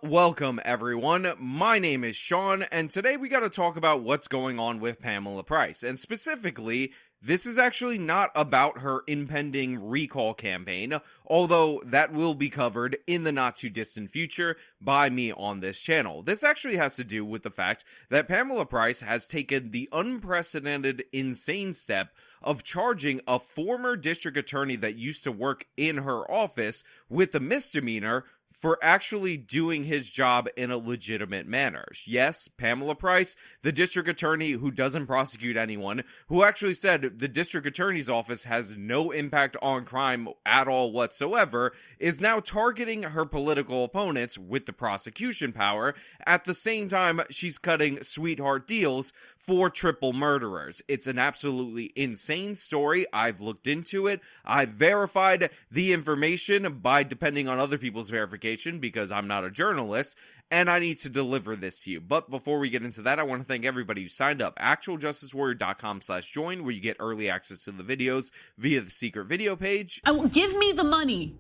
Welcome everyone. My name is Sean, and today we got to talk about what's going on with Pamela Price. And specifically, this is actually not about her impending recall campaign, although that will be covered in the not too distant future by me on this channel. This actually has to do with the fact that Pamela Price has taken the unprecedented, insane step of charging a former district attorney that used to work in her office with a misdemeanor for actually doing his job in a legitimate manner. Yes, Pamela Price, the district attorney who doesn't prosecute anyone, who actually said the district attorney's office has no impact on crime at all whatsoever, is now targeting her political opponents with the prosecution power. At the same time, she's cutting sweetheart deals for triple murderers. It's an absolutely insane story. I've looked into it. I've verified the information by depending on other people's verification, because I'm not a journalist, and I need to deliver this to you. But before we get into that, I want to thank everybody who signed up. actualjusticewarrior.com/join, where you get early access to the videos via the secret video page. Give me the money.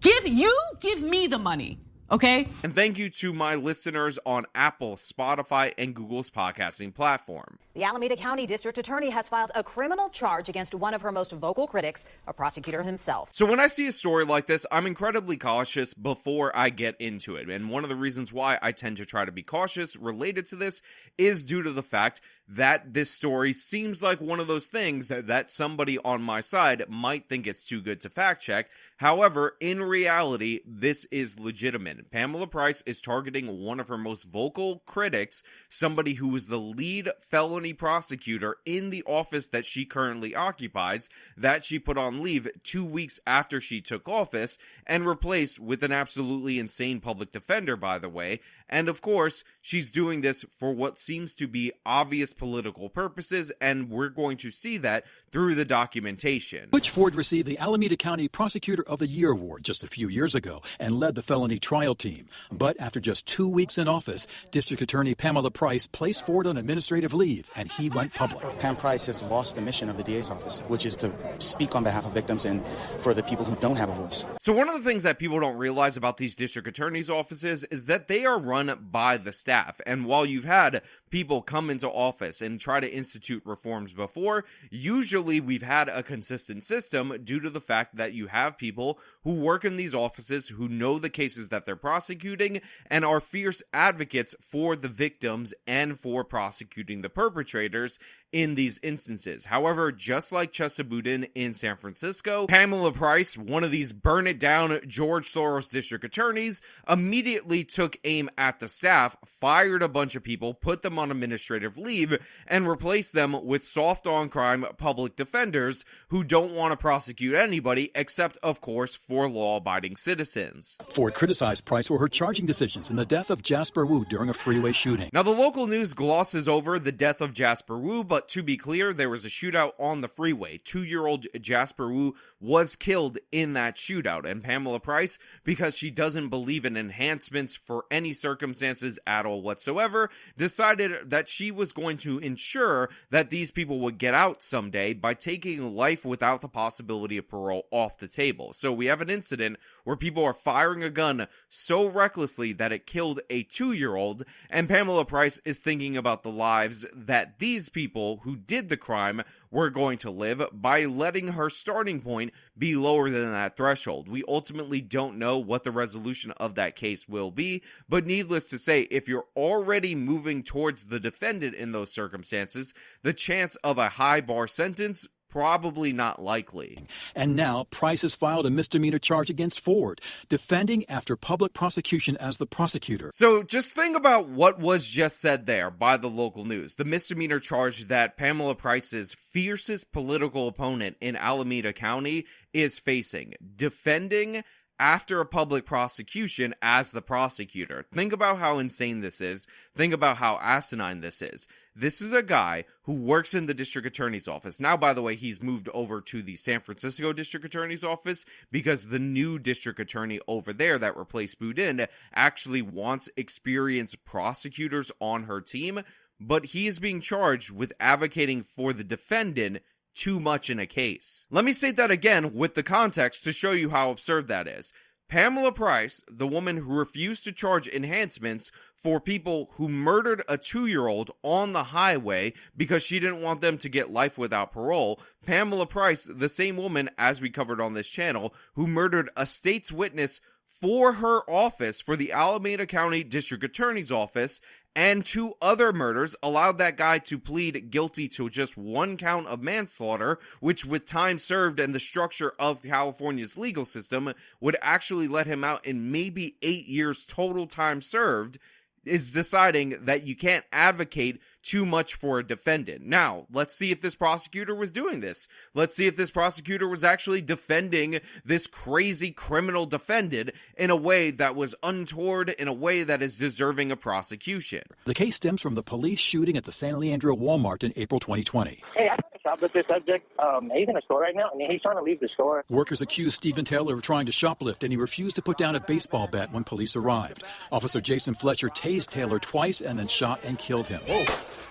Give me the money. Okay? And thank you to my listeners on Apple, Spotify, and Google's podcasting platform. The Alameda County District Attorney has filed a criminal charge against one of her most vocal critics, a prosecutor himself. So when I see a story like this, I'm incredibly cautious before I get into it. And one of the reasons why I tend to try to be cautious related to this is due to the fact that this story seems like one of those things that somebody on my side might think it's too good to fact check. However, in reality, this is legitimate. Pamela Price is targeting one of her most vocal critics, somebody who is the lead felony prosecutor in the office that she currently occupies, that she put on leave 2 weeks after she took office, and replaced with an absolutely insane public defender, by the way. And of course, she's doing this for what seems to be obvious political purposes, and we're going to see that through the documentation. Butch Ford received the Alameda County Prosecutor of the Year award just a few years ago and led the felony trial team. But after just 2 weeks in office, District Attorney Pamela Price placed Ford on administrative leave, and he went public. Pam Price has lost the mission of the DA's office, which is to speak on behalf of victims and for the people who don't have a voice. So one of the things that people don't realize about these district attorneys' offices is that they are run by the staff. And while you've had people come into office and try to institute reforms before, usually we've had a consistent system due to the fact that you have people who work in these offices who know the cases that they're prosecuting and are fierce advocates for the victims and for prosecuting the perpetrators in these instances. However, just like Chesa Boudin in San Francisco, Pamela Price, one of these burn it down George Soros district attorneys, immediately took aim at the staff, fired a bunch of people, put them on administrative leave, and replaced them with soft on crime public defenders who don't want to prosecute anybody except, of course, for law-abiding citizens. Ford criticized Price for her charging decisions in the death of Jasper Wu during a freeway shooting. Now, the local news glosses over the death of Jasper Wu, but to be clear, there was a shootout on the freeway. 2-year-old Jasper Wu was killed in that shootout, and Pamela Price, because she doesn't believe in enhancements for any circumstances at all whatsoever, decided that she was going to ensure that these people would get out someday by taking life without the possibility of parole off the table. So we have an incident where people are firing a gun so recklessly that it killed a 2-year-old, and Pamela Price is thinking about the lives that these people who did the crime were going to live by letting her starting point be lower than that threshold. We ultimately don't know what the resolution of that case will be, but needless to say, if you're already moving towards the defendant in those circumstances, the chance of a high bar sentence probably not likely. And now Price has filed a misdemeanor charge against Ford, defending after public prosecution as the prosecutor. So just think about what was just said there by the local news. The misdemeanor charge that Pamela Price's fiercest political opponent in Alameda County is facing, defending after a public prosecution as the prosecutor. Think about how insane this is. Think about how asinine this is. This is a guy who works in the district attorney's office. Now, by the way, he's moved over to the San Francisco district attorney's office because the new district attorney over there that replaced Boudin actually wants experienced prosecutors on her team, but he is being charged with advocating for the defendant too much in a case. Let me state that again with the context to show you how absurd that is. Pamela Price, the woman who refused to charge enhancements for people who murdered a 2-year-old on the highway because she didn't want them to get life without parole. Pamela Price, the same woman, as we covered on this channel, who murdered a state's witness for her office, for the Alameda County District Attorney's Office, and 2 other murders, allowed that guy to plead guilty to just 1 count of manslaughter, which with time served and the structure of California's legal system would actually let him out in maybe 8 years total time served, is deciding that you can't advocate too much for a defendant. Now, let's see if this prosecutor was doing this. Let's see if this prosecutor was actually defending this crazy criminal defendant in a way that was untoward, in a way that is deserving of prosecution. The case stems from the police shooting at the San Leandro Walmart in April 2020. Hey, I got a shoplift this subject. He's in the store right now, and he's trying to leave the store. Workers accused Stephen Taylor of trying to shoplift, and he refused to put down a baseball bat when police arrived. Officer Jason Fletcher tased Taylor twice and then shot and killed him.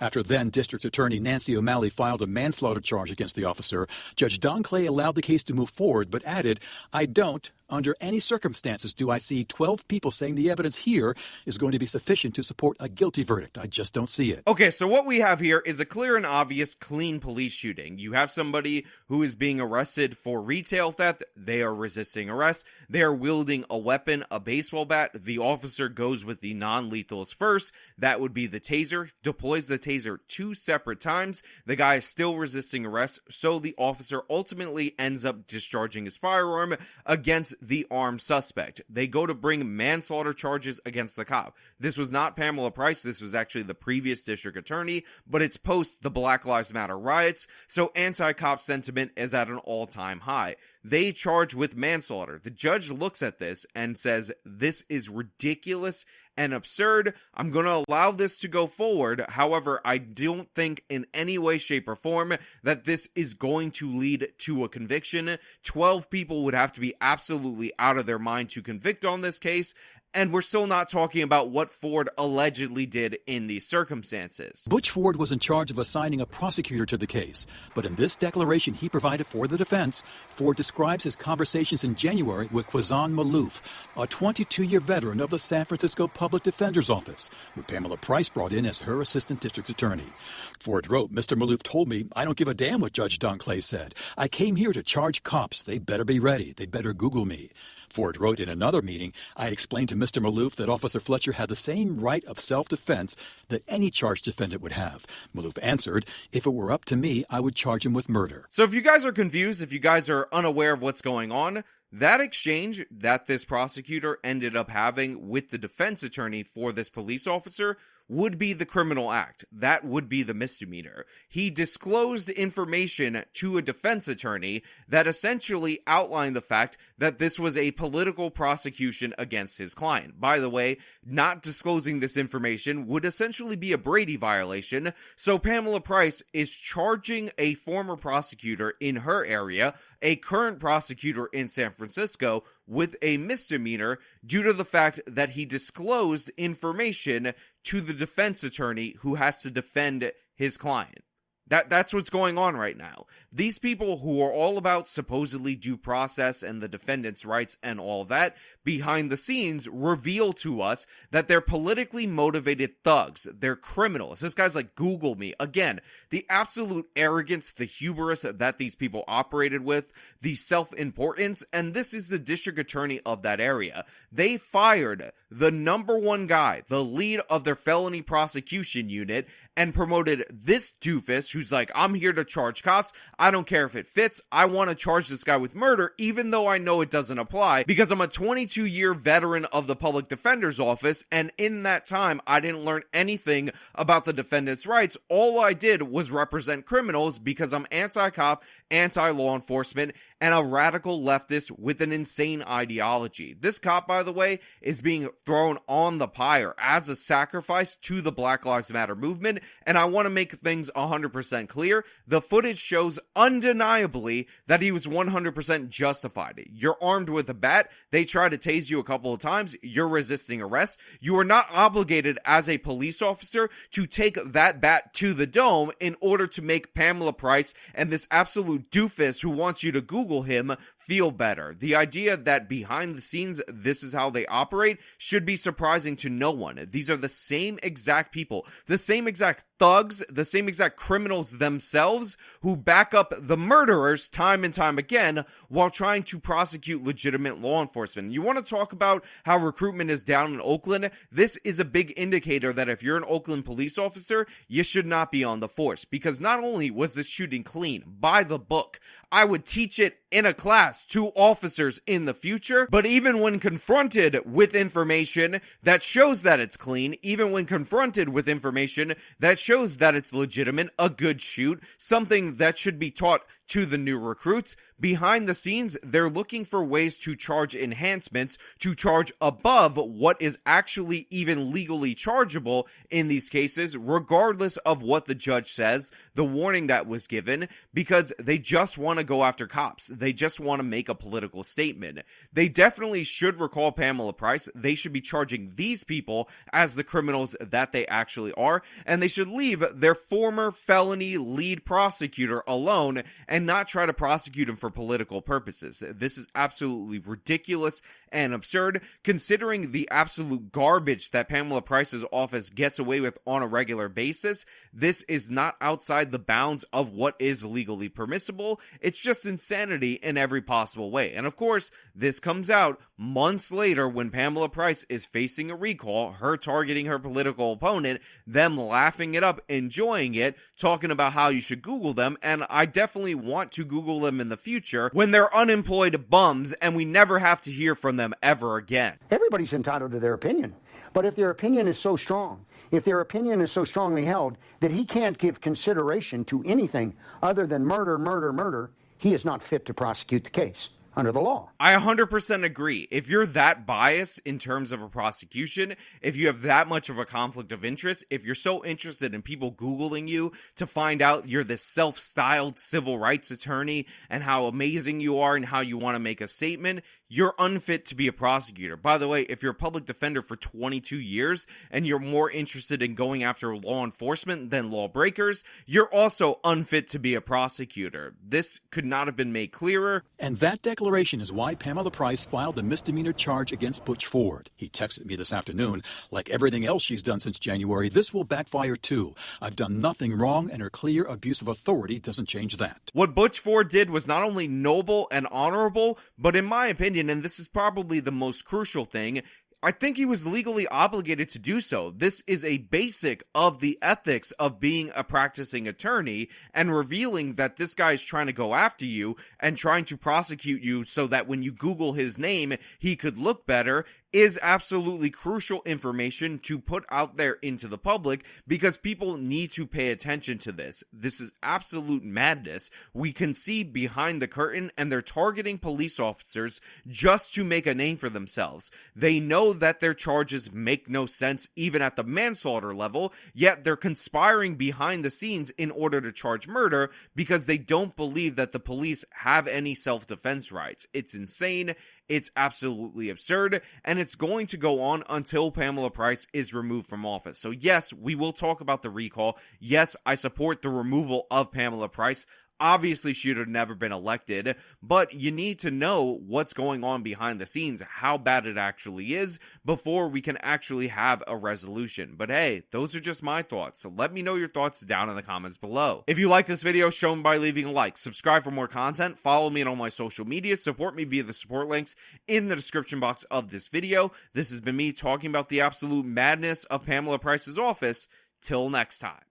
After then District Attorney Nancy O'Malley filed a manslaughter charge against the officer, Judge Don Clay allowed the case to move forward, but added, "I don't, under any circumstances, do I see 12 people saying the evidence here is going to be sufficient to support a guilty verdict. I just don't see it." Okay, so what we have here is a clear and obvious clean police shooting. You have somebody who is being arrested for retail theft. They are resisting arrest. They are wielding a weapon, a baseball bat. The officer goes with the non-lethals first. That would be the taser, deploys the taser 2 separate times. The guy is still resisting arrest, so the officer ultimately ends up discharging his firearm against the armed suspect. They go to bring manslaughter charges against the cop. This was not Pamela Price. This was actually the previous district attorney, but it's post the Black Lives Matter riots, so anti-cop sentiment is at an all-time high. They charge with manslaughter. The judge looks at this and says, "This is ridiculous and absurd. I'm going to allow this to go forward. However, I don't think in any way, shape, or form that this is going to lead to a conviction. 12 people would have to be absolutely out of their mind to convict on this case. And we're still not talking about what Ford allegedly did in these circumstances." Butch Ford was in charge of assigning a prosecutor to the case, but in this declaration he provided for the defense, Ford describes his conversations in January with Quazan Malouf, a 22-year veteran of the San Francisco Public Defender's Office, who Pamela Price brought in as her assistant district attorney. Ford wrote, "Mr. Malouf told me, I don't give a damn what Judge Don Clay said. I came here to charge cops. They better be ready. They better Google me." Ford wrote in another meeting, "I explained to Mr. Malouf that Officer Fletcher had the same right of self-defense that any charged defendant would have." Malouf answered, "If it were up to me, I would charge him with murder." So if you guys are confused, if you guys are unaware of what's going on, that exchange that this prosecutor ended up having with the defense attorney for this police officer would be the criminal act. That would be the misdemeanor. He disclosed information to a defense attorney that essentially outlined the fact that this was a political prosecution against his client. By the way, not disclosing this information would essentially be a Brady violation, so Pamela Price is charging a former prosecutor in her area, a current prosecutor in San Francisco, with a misdemeanor due to the fact that he disclosed information to the defense attorney who has to defend his client. That's what's going on right now. These people who are all about supposedly due process and the defendant's rights and all that, behind the scenes reveal to us that they're politically motivated thugs. They're criminals. This guy's like, Google me. Again, the absolute arrogance, the hubris that these people operated with, the self-importance, and this is the district attorney of that area. They fired the #1 guy, the lead of their felony prosecution unit, and promoted this doofus who's like, "I'm here to charge cops. I don't care if it fits. I want to charge this guy with murder, even though I know it doesn't apply because I'm a 22-year veteran of the public defender's office. And in that time, I didn't learn anything about the defendant's rights. All I did was represent criminals because I'm anti-cop, anti-law enforcement, and a radical leftist with an insane ideology." This cop, by the way, is being thrown on the pyre as a sacrifice to the Black Lives Matter movement. And I want to make things 100% clear. The footage shows undeniably that he was 100% justified. You're armed with a bat. They try to tase you a couple of times. You're resisting arrest. You are not obligated as a police officer to take that bat to the dome in order to make Pamela Price and this absolute doofus who wants you to Google him feel better. The idea that behind the scenes, this is how they operate should be surprising to no one. These are the same exact people, the same exact thugs, the same exact criminals themselves who back up the murderers time and time again while trying to prosecute legitimate law enforcement. You want to talk about how recruitment is down in Oakland? This is a big indicator that if you're an Oakland police officer, you should not be on the force, because not only was this shooting clean, by the book, I would teach it in a class to officers in the future, but even when confronted with information that shows that it's clean, even when confronted with information that shows that it's legitimate, a good shoot, something that should be taught to the new recruits, behind the scenes, they're looking for ways to charge enhancements, to charge above what is actually even legally chargeable in these cases, regardless of what the judge says, the warning that was given, because they just want to go after cops. They just want to make a political statement. They definitely should recall Pamela Price. They should be charging these people as the criminals that they actually are, and they should leave their former felony lead prosecutor alone and not try to prosecute him for political purposes. This is absolutely ridiculous and absurd, considering the absolute garbage that Pamela Price's office gets away with on a regular basis. This is not outside the bounds of what is legally permissible. It's just insanity in every possible way. And of course, this comes out months later when Pamela Price is facing a recall, her targeting her political opponent, them laughing it up, enjoying it, talking about how you should Google them, and I definitely want to Google them in the future when they're unemployed bums and we never have to hear from them ever again. Everybody's entitled to their opinion, but if their opinion is so strong, if their opinion is so strongly held that he can't give consideration to anything other than murder, he is not fit to prosecute the case under the law. I 100% agree. If you're that biased in terms of a prosecution, if you have that much of a conflict of interest, if you're so interested in people Googling you to find out you're this self-styled civil rights attorney and how amazing you are and how you want to make a statement, you're unfit to be a prosecutor. By the way, if you're a public defender for 22 years and you're more interested in going after law enforcement than lawbreakers, you're also unfit to be a prosecutor. This could not have been made clearer. And that declaration is why Pamela Price filed the misdemeanor charge against Butch Ford. He texted me this afternoon, like everything else she's done since January, this will backfire too. I've done nothing wrong, and her clear abuse of authority doesn't change that. What Butch Ford did was not only noble and honorable, but in my opinion, and this is probably the most crucial thing, I think he was legally obligated to do so. This is a basic of the ethics of being a practicing attorney, and revealing that this guy is trying to go after you and trying to prosecute you so that when you Google his name, he could look better, is absolutely crucial information to put out there into the public, because people need to pay attention to this. This is absolute madness. We can see behind the curtain, and they're targeting police officers just to make a name for themselves. They know that their charges make no sense even at the manslaughter level, yet they're conspiring behind the scenes in order to charge murder because they don't believe that the police have any self-defense rights. It's insane. It's absolutely absurd, and it's going to go on until Pamela Price is removed from office. So yes, we will talk about the recall. Yes, I support the removal of Pamela Price. Obviously, she should have never been elected, but you need to know what's going on behind the scenes, how bad it actually is, before we can actually have a resolution. But hey, those are just my thoughts, so let me know your thoughts down in the comments below. If you like this video, show me by leaving a like, subscribe for more content, follow me on all my social media, support me via the support links in the description box of this video. This has been me talking about the absolute madness of Pamela Price's office. Till next time.